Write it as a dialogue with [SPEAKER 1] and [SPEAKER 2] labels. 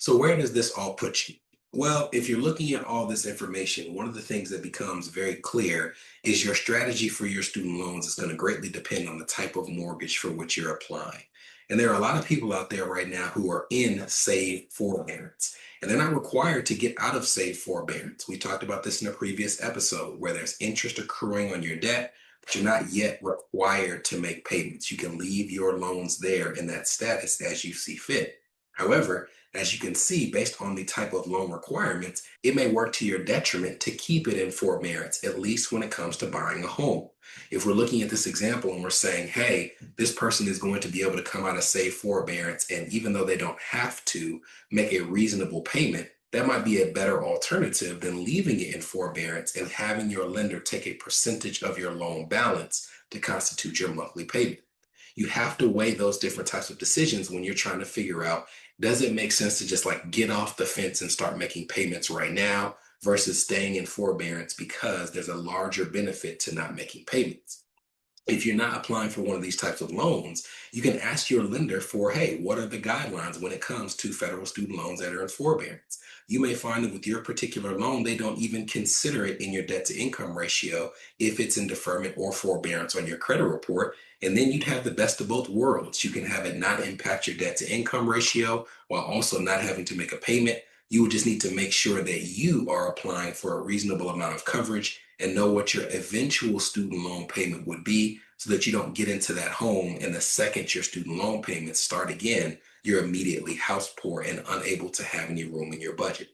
[SPEAKER 1] So, where does this all put you? Well, if you're looking at all this information, one of the things that becomes very clear is your strategy for your student loans is going to greatly depend on the type of mortgage for which you're applying. And there are a lot of people out there right now who are in Save Forbearance, and they're not required to get out of Save Forbearance. We talked about this in a previous episode where there's interest accruing on your debt, but you're not yet required to make payments. You can leave your loans there in that status as you see fit. However, as you can see, based on the type of loan requirements, it may work to your detriment to keep it in forbearance, at least when it comes to buying a home. If we're looking at this example and we're saying, hey, this person is going to be able to come out of Save Forbearance, and even though they don't have to make a reasonable payment, that might be a better alternative than leaving it in forbearance and having your lender take a percentage of your loan balance to constitute your monthly payment. You have to weigh those different types of decisions when you're trying to figure out, does it make sense to just like get off the fence and start making payments right now versus staying in forbearance because there's a larger benefit to not making payments. If you're not applying for one of these types of loans, you can ask your lender for, hey, what are the guidelines when it comes to federal student loans that are in forbearance? You may find that with your particular loan, they don't even consider it in your debt to income ratio if it's in deferment or forbearance on your credit report. And then you'd have the best of both worlds. You can have it not impact your debt to income ratio while also not having to make a payment. You would just need to make sure that you are applying for a reasonable amount of coverage and know what your eventual student loan payment would be so that you don't get into that home and the second your student loan payments start again, you're immediately house poor and unable to have any room in your budget.